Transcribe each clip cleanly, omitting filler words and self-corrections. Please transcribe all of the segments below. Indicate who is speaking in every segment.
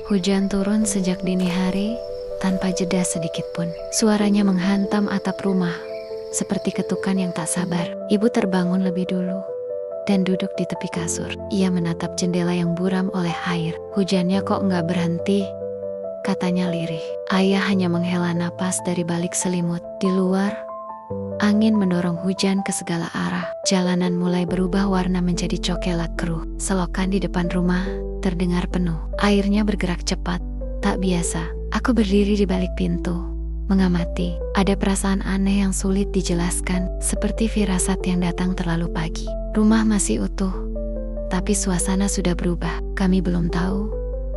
Speaker 1: Hujan turun sejak dini hari, tanpa jeda sedikit pun. Suaranya menghantam atap rumah, seperti ketukan yang tak sabar. Ibu terbangun lebih dulu dan duduk di tepi kasur. Ia menatap jendela yang buram oleh air. Hujannya kok nggak berhenti? Katanya lirih. Ayah hanya menghela napas dari balik selimut. Di luar, angin mendorong hujan ke segala arah. Jalanan mulai berubah warna menjadi coklat keruh. Selokan di depan rumah terdengar penuh. Airnya bergerak cepat, tak biasa. Aku berdiri di balik pintu, mengamati. Ada perasaan aneh yang sulit dijelaskan, seperti firasat yang datang terlalu pagi. Rumah masih utuh, tapi suasana sudah berubah. Kami belum tahu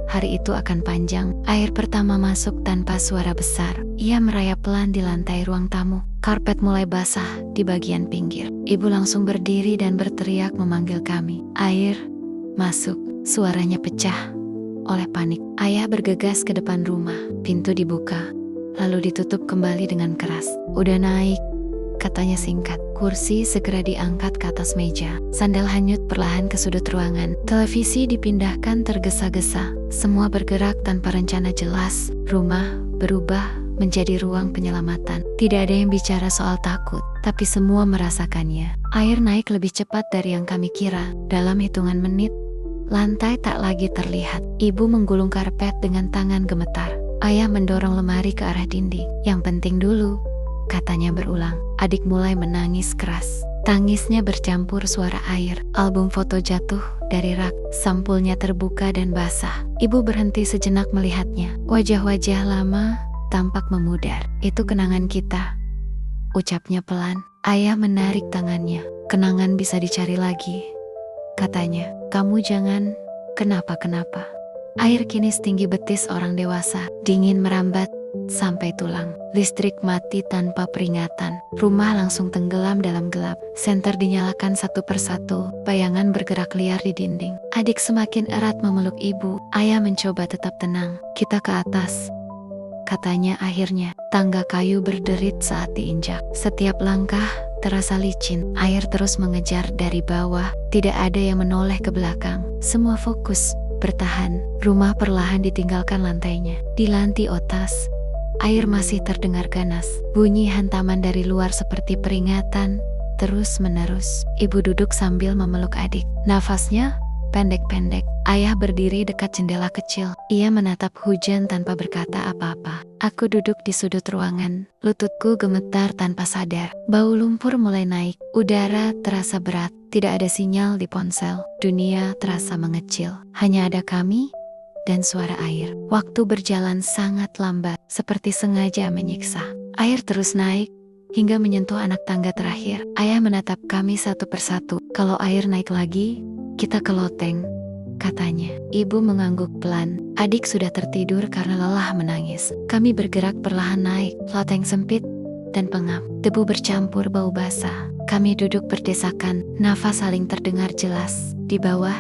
Speaker 1: hari itu akan panjang. Air pertama masuk tanpa suara besar. Ia merayap pelan di lantai ruang tamu. Karpet mulai basah di bagian pinggir. Ibu langsung berdiri dan berteriak memanggil kami. Air, masuk. Suaranya pecah oleh panik. Ayah bergegas ke depan rumah. Pintu dibuka, lalu ditutup kembali dengan keras. Udah naik, katanya singkat. Kursi segera diangkat ke atas meja. Sandal hanyut perlahan ke sudut ruangan. Televisi dipindahkan tergesa-gesa. Semua bergerak tanpa rencana jelas. Rumah berubah menjadi ruang penyelamatan. Tidak ada yang bicara soal takut, tapi semua merasakannya. Air naik lebih cepat dari yang kami kira. Dalam hitungan menit, lantai tak lagi terlihat. Ibu menggulung karpet dengan tangan gemetar. Ayah mendorong lemari ke arah dinding. Yang penting dulu, katanya berulang. Adik mulai menangis keras. Tangisnya bercampur suara air. Album foto jatuh dari rak. Sampulnya terbuka dan basah. Ibu berhenti sejenak melihatnya. Wajah-wajah lama tampak memudar. Itu kenangan kita, ucapnya pelan. Ayah menarik tangannya. Kenangan bisa dicari lagi, katanya. Kamu jangan kenapa-kenapa. Air kini setinggi betis orang dewasa. Dingin merambat sampai tulang. Listrik mati tanpa peringatan. Rumah langsung tenggelam dalam gelap. Senter dinyalakan satu persatu. Bayangan bergerak liar di dinding. Adik semakin erat memeluk ibu. Ayah mencoba tetap tenang. Kita ke atas, katanya akhirnya. Tangga kayu berderit saat diinjak. Setiap langkah terasa licin. Air terus mengejar dari bawah. Tidak ada yang menoleh ke belakang. Semua fokus bertahan. Rumah perlahan ditinggalkan lantainya. Di lantai atas, air masih terdengar ganas. Bunyi hantaman dari luar seperti peringatan terus menerus. Ibu duduk sambil memeluk adik. Nafasnya pendek-pendek. Ayah berdiri dekat jendela kecil. Ia menatap hujan tanpa berkata apa-apa. Aku duduk di sudut ruangan. Lututku gemetar tanpa sadar. Bau lumpur mulai naik. Udara terasa berat. Tidak ada sinyal di ponsel. Dunia terasa mengecil. Hanya ada kami dan suara air. Waktu berjalan sangat lambat, seperti sengaja menyiksa. Air terus naik hingga menyentuh anak tangga terakhir. Ayah menatap kami satu persatu. Kalau air naik lagi, kita ke loteng, katanya. Ibu mengangguk pelan. Adik sudah tertidur karena lelah menangis. Kami bergerak perlahan naik. Loteng sempit dan pengap. Debu bercampur bau basah. Kami duduk berdesakan. Nafas saling terdengar jelas. Di bawah,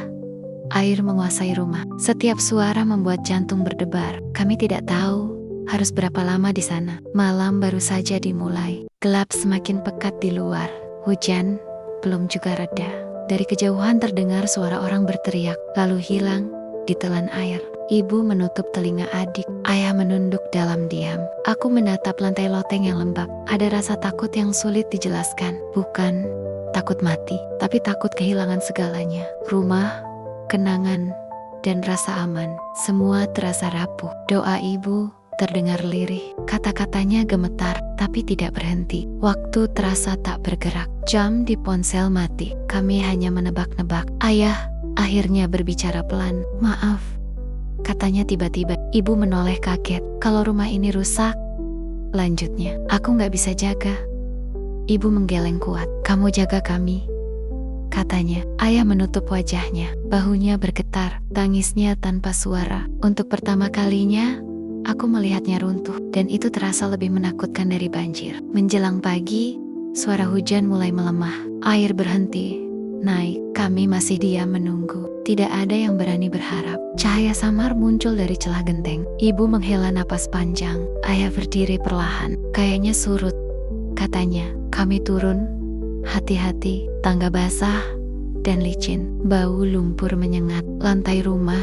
Speaker 1: air menguasai rumah. Setiap suara membuat jantung berdebar. Kami tidak tahu harus berapa lama di sana. Malam baru saja dimulai. Gelap semakin pekat di luar. Hujan belum juga reda. Dari kejauhan terdengar suara orang berteriak, lalu hilang ditelan air. Ibu menutup telinga adik. Ayah menunduk dalam diam. Aku menatap lantai loteng yang lembab. Ada rasa takut yang sulit dijelaskan. Bukan takut mati, tapi takut kehilangan segalanya. Rumah, kenangan, dan rasa aman. Semua terasa rapuh. Doa ibu terdengar lirih. Kata-katanya gemetar, tapi tidak berhenti. Waktu terasa tak bergerak. Jam di ponsel mati. Kami hanya menebak-nebak. Ayah akhirnya berbicara pelan. Maaf, katanya tiba-tiba. Ibu menoleh kaget. Kalau rumah ini rusak, lanjutnya, aku gak bisa jaga. Ibu menggeleng kuat. Kamu jaga kami, katanya. Ayah menutup wajahnya. Bahunya bergetar. Tangisnya tanpa suara. Untuk pertama kalinya, aku melihatnya runtuh. Dan itu terasa lebih menakutkan dari banjir. Menjelang pagi, suara hujan mulai melemah. Air berhenti naik. Kami masih diam menunggu. Tidak ada yang berani berharap. Cahaya samar muncul dari celah genteng. Ibu menghela napas panjang. Ayah berdiri perlahan. Kayaknya surut, katanya. Kami turun. Hati-hati. Tangga basah dan licin. Bau lumpur menyengat. Lantai rumah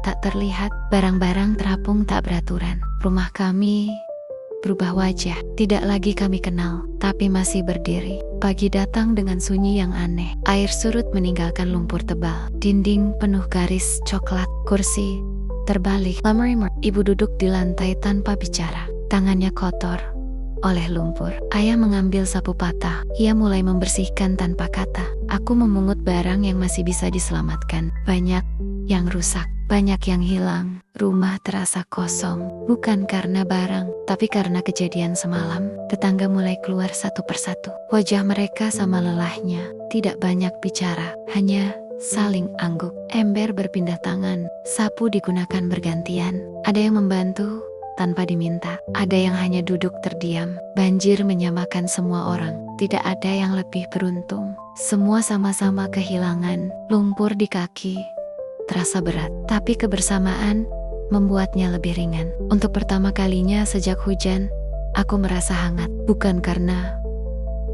Speaker 1: tak terlihat, barang-barang terapung tak beraturan. Rumah kami berubah wajah, tidak lagi kami kenal, tapi masih berdiri. Pagi datang dengan sunyi yang aneh. Air surut meninggalkan lumpur tebal. Dinding penuh garis coklat, kursi terbalik. Ibu duduk di lantai tanpa bicara. Tangannya kotor oleh lumpur. Ayah mengambil sapu patah. Ia mulai membersihkan tanpa kata. Aku memungut barang yang masih bisa diselamatkan. Banyak yang rusak, banyak yang hilang. Rumah terasa kosong, bukan karena barang, tapi karena kejadian semalam. Tetangga mulai keluar satu persatu. Wajah mereka sama lelahnya, tidak banyak bicara, hanya saling angguk. Ember berpindah tangan, sapu digunakan bergantian. Ada yang membantu tanpa diminta, ada yang hanya duduk terdiam. Banjir menyamakan semua orang, tidak ada yang lebih beruntung. Semua sama-sama kehilangan. Lumpur di kaki terasa berat, tapi kebersamaan membuatnya lebih ringan. Untuk pertama kalinya sejak hujan, aku merasa hangat, bukan karena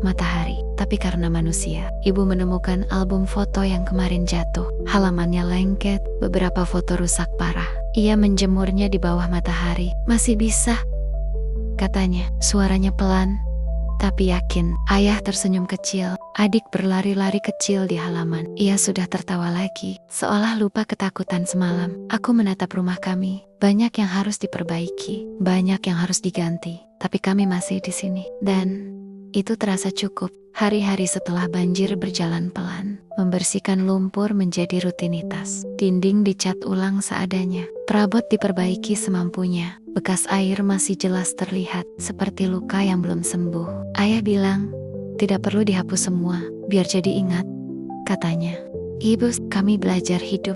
Speaker 1: matahari, tapi karena manusia. Ibu menemukan album foto yang kemarin jatuh. Halamannya lengket, beberapa foto rusak parah. Ia menjemurnya di bawah matahari. Masih bisa, katanya. Suaranya pelan, tapi yakin. Ayah tersenyum kecil. Adik berlari-lari kecil di halaman. Ia sudah tertawa lagi, seolah lupa ketakutan semalam. Aku menatap rumah kami. Banyak yang harus diperbaiki, banyak yang harus diganti. Tapi kami masih di sini. Dan itu terasa cukup. Hari-hari setelah banjir berjalan pelan. Membersihkan lumpur menjadi rutinitas. Dinding dicat ulang seadanya. Perabot diperbaiki semampunya. Bekas air masih jelas terlihat, seperti luka yang belum sembuh. Ayah bilang, tidak perlu dihapus semua, biar jadi ingat, katanya. Ibu, kami belajar hidup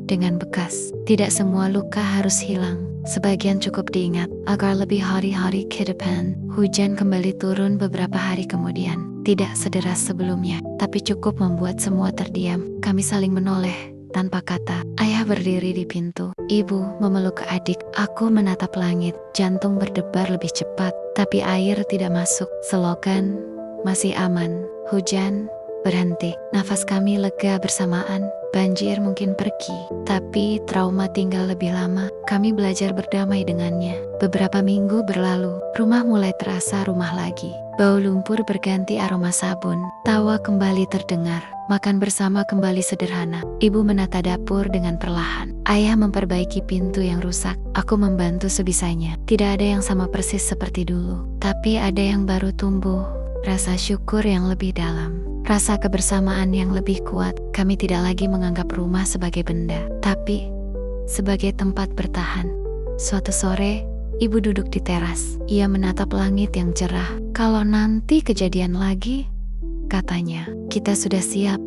Speaker 1: dengan bekas. Tidak semua luka harus hilang. Sebagian cukup diingat, agar lebih hari-hari ke depan. Hujan kembali turun beberapa hari kemudian. Tidak sederas sebelumnya, tapi cukup membuat semua terdiam. Kami saling menoleh tanpa kata. Ayah berdiri di pintu. Ibu memeluk adik. Aku menatap langit. Jantung berdebar lebih cepat, tapi air tidak masuk. Selokan masih aman. Hujan berhenti. Nafas kami lega bersamaan. Banjir mungkin pergi, tapi trauma tinggal lebih lama. Kami belajar berdamai dengannya. Beberapa minggu berlalu, rumah mulai terasa rumah lagi. Bau lumpur berganti aroma sabun. Tawa kembali terdengar. Makan bersama kembali sederhana. Ibu menata dapur dengan perlahan. Ayah memperbaiki pintu yang rusak. Aku membantu sebisanya. Tidak ada yang sama persis seperti dulu, tapi ada yang baru tumbuh. Rasa syukur yang lebih dalam. Rasa kebersamaan yang lebih kuat. Kami tidak lagi menganggap rumah sebagai benda, tapi sebagai tempat bertahan. Suatu sore, ibu duduk di teras. Ia menatap langit yang cerah. Kalau nanti kejadian lagi, katanya, kita sudah siap.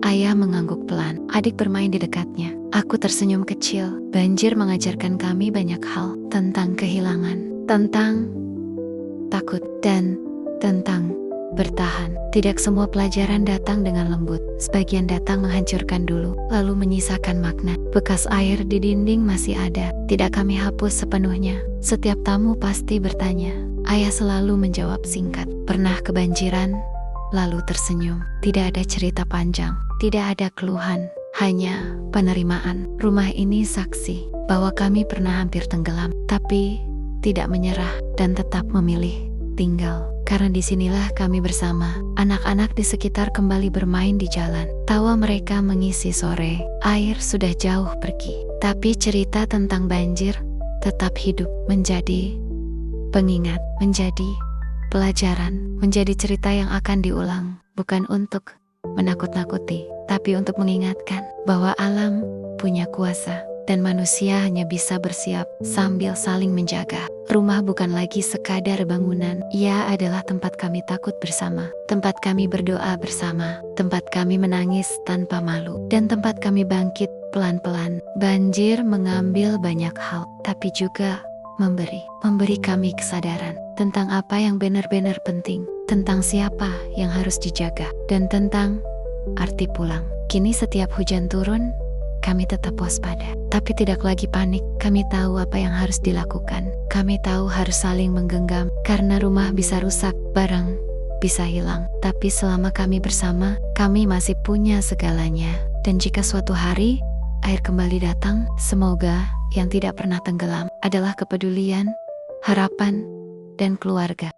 Speaker 1: Ayah mengangguk pelan. Adik bermain di dekatnya. Aku tersenyum kecil. Banjir mengajarkan kami banyak hal. Tentang kehilangan, tentang takut, dan tentang bertahan. Tidak semua pelajaran datang dengan lembut. Sebagian datang menghancurkan dulu, lalu menyisakan makna. Bekas air di dinding masih ada. Tidak kami hapus sepenuhnya. Setiap tamu pasti bertanya. Ayah selalu menjawab singkat. Pernah kebanjiran? Lalu tersenyum. Tidak ada cerita panjang. Tidak ada keluhan. Hanya penerimaan. Rumah ini saksi bahwa kami pernah hampir tenggelam, tapi tidak menyerah dan tetap memilih tinggal. Karena disinilah kami bersama. Anak-anak di sekitar kembali bermain di jalan. Tawa mereka mengisi sore. Air sudah jauh pergi, tapi cerita tentang banjir tetap hidup. Menjadi pengingat, menjadi pelajaran, menjadi cerita yang akan diulang. Bukan untuk menakut-nakuti, tapi untuk mengingatkan bahwa alam punya kuasa. Dan manusia hanya bisa bersiap sambil saling menjaga. Rumah bukan lagi sekadar bangunan. Ia adalah tempat kami takut bersama. Tempat kami berdoa bersama. Tempat kami menangis tanpa malu. Dan tempat kami bangkit pelan-pelan. Banjir mengambil banyak hal, tapi juga memberi kami kesadaran tentang apa yang benar-benar penting. Tentang siapa yang harus dijaga. Dan tentang arti pulang. Kini setiap hujan turun, kami tetap waspada, tapi tidak lagi panik. Kami tahu apa yang harus dilakukan. Kami tahu harus saling menggenggam, karena rumah bisa rusak, barang bisa hilang. Tapi selama kami bersama, kami masih punya segalanya. Dan jika suatu hari air kembali datang. Semoga yang tidak pernah tenggelam adalah kepedulian, harapan, dan keluarga.